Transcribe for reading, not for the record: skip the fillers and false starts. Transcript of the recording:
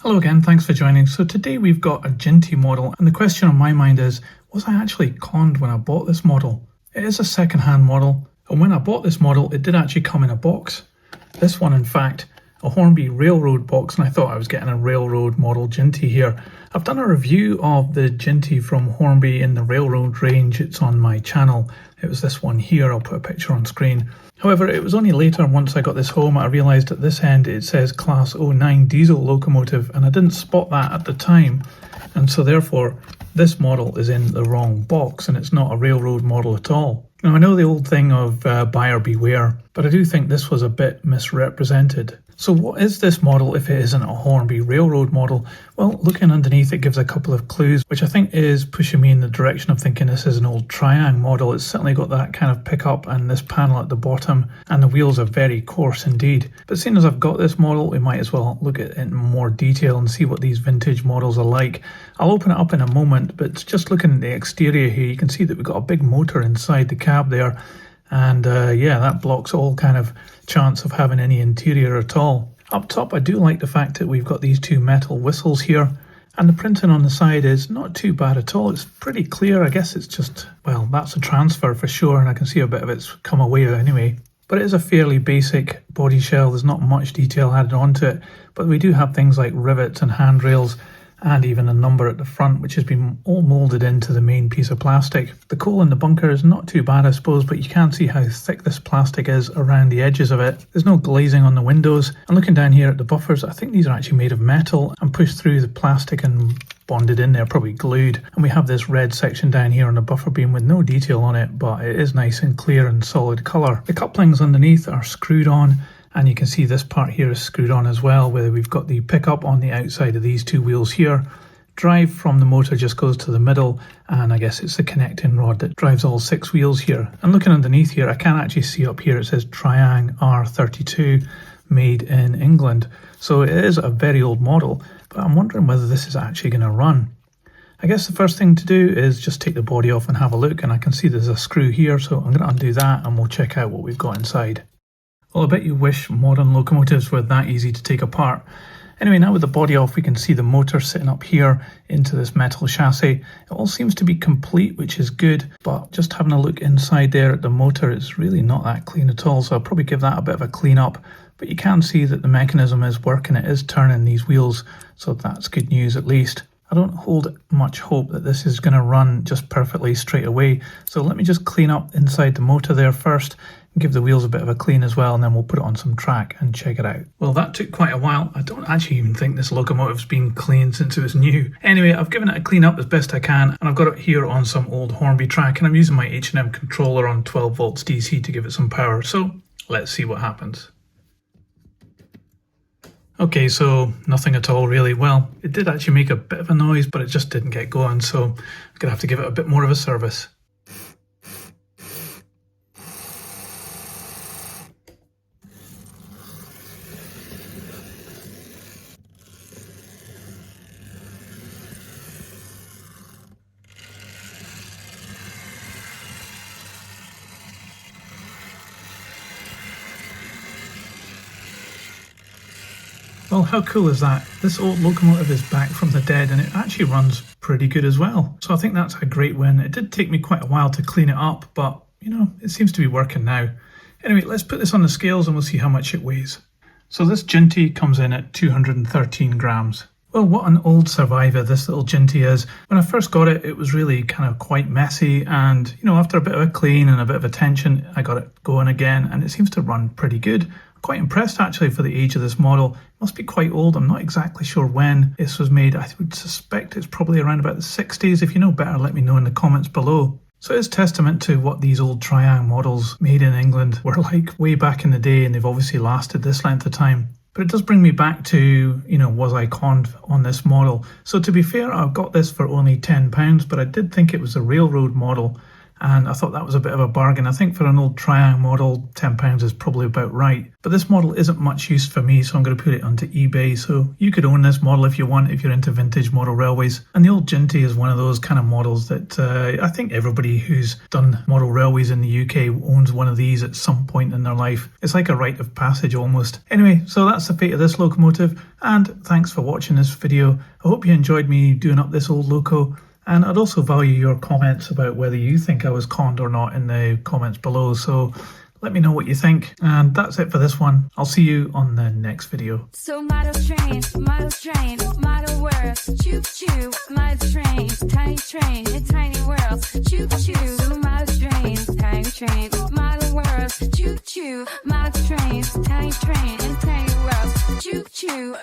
Hello again, thanks for joining. So today we've got a Jinty model, and the question on my mind is, was I actually conned when I bought this model? It is a second-hand model, and when I bought this model it did actually come in a box. This one, in fact, a Hornby Railroad box, and I thought I was getting a Railroad model Jinty here. I've done a review of the Jinty from Hornby in the Railroad range. It's on my channel. It was this one here. I'll put a picture on screen. However, it was only later, once I got this home, I realised at this end it says Class 09 diesel locomotive, and I didn't spot that at the time, and so therefore this model is in the wrong box and it's not a Railroad model at all. Now, I know the old thing of buyer beware, but I do think this was a bit misrepresented. So what is this model if it isn't a Hornby Railroad model? Well, looking underneath, it gives a couple of clues, which I think is pushing me in the direction of thinking this is an old Triang model. It's certainly got that kind of pickup and this panel at the bottom, and the wheels are very coarse indeed. But seeing as I've got this model, we might as well look at it in more detail and see what these vintage models are like. I'll open it up in a moment, but just looking at the exterior here, you can see that we've got a big motor inside the cab there. And yeah, that blocks all kind of chance of having any interior at all. Up top, I do like the fact that we've got these two metal whistles here, and the printing on the side is not too bad at all. It's pretty clear. I guess it's just, well, that's a transfer for sure, and I can see a bit of it's come away anyway. But it is a fairly basic body shell. There's not much detail added onto it, but we do have things like rivets and handrails, and even a number at the front, which has been all moulded into the main piece of plastic. The coal in the bunker is not too bad, I suppose, but you can see how thick this plastic is around the edges of it. There's no glazing on the windows. And looking down here at the buffers, I think these are actually made of metal and pushed through the plastic and bonded in there, probably glued. And we have this red section down here on the buffer beam with no detail on it, but it is nice and clear and solid colour. The couplings underneath are screwed on, and you can see this part here is screwed on as well, where we've got the pickup on the outside of these two wheels here. Drive from the motor just goes to the middle, and I guess it's the connecting rod that drives all six wheels here. And looking underneath here, I can actually see up here it says Triang R32 made in England. So it is a very old model, but I'm wondering whether this is actually going to run. I guess the first thing to do is just take the body off and have a look, and I can see there's a screw here, so I'm going to undo that and we'll check out what we've got inside. Well, I bet you wish modern locomotives were that easy to take apart. Anyway, now with the body off, we can see the motor sitting up here into this metal chassis. It all seems to be complete, which is good, but just having a look inside there at the motor, it's really not that clean at all, so I'll probably give that a bit of a clean up. But you can see that the mechanism is working, it is turning these wheels, so that's good news at least. I don't hold much hope that this is going to run just perfectly straight away, so let me just clean up inside the motor there first, give the wheels a bit of a clean as well, and then we'll put it on some track and check it out. Well, that took quite a while. I don't actually even think this locomotive's been cleaned since it was new. Anyway, I've given it a clean up as best I can, and I've got it here on some old Hornby track, and I'm using my H&M controller on 12 volts DC to give it some power, so let's see what happens. Okay, so nothing at all really. Well, it did actually make a bit of a noise, but it just didn't get going, so I'm gonna have to give it a bit more of a service. Well, how cool is that? This old locomotive is back from the dead, and it actually runs pretty good as well. So I think that's a great win. It did take me quite a while to clean it up, but you know, it seems to be working now. Anyway, let's put this on the scales and we'll see how much it weighs. So this Jinty comes in at 213 grams. Well, what an old survivor this little Jinty is. When I first got it, it was really kind of quite messy, and you know, after a bit of a clean and a bit of attention, I got it going again, and it seems to run pretty good. I'm quite impressed actually for the age of this model. It must be quite old. I'm not exactly sure when this was made. I would suspect it's probably around about the 60s. If you know better, let me know in the comments below. So it's testament to what these old Triang models made in England were like way back in the day, and they've obviously lasted this length of time. But it does bring me back to, you know, was I conned on this model? So to be fair, I got this for only £10, but I did think it was a Railroad model, and I thought that was a bit of a bargain. I think for an old Triang model, £10 is probably about right. But this model isn't much use for me, so I'm going to put it onto eBay. So you could own this model if you want, if you're into vintage model railways. And the old Jinty is one of those kind of models that I think everybody who's done model railways in the UK owns one of these at some point in their life. It's like a rite of passage almost. Anyway, so that's the fate of this locomotive, and thanks for watching this video. I hope you enjoyed me doing up this old loco, and I'd also value your comments about whether you think I was conned or not in the comments below, so let me know what you think. And that's it for this one. I'll see you on the next video. So model trains, model worlds, choo choo, model trains, in tiny worlds, choo choo, model trains, model worlds, choo choo, model trains, in tiny worlds, choo choo.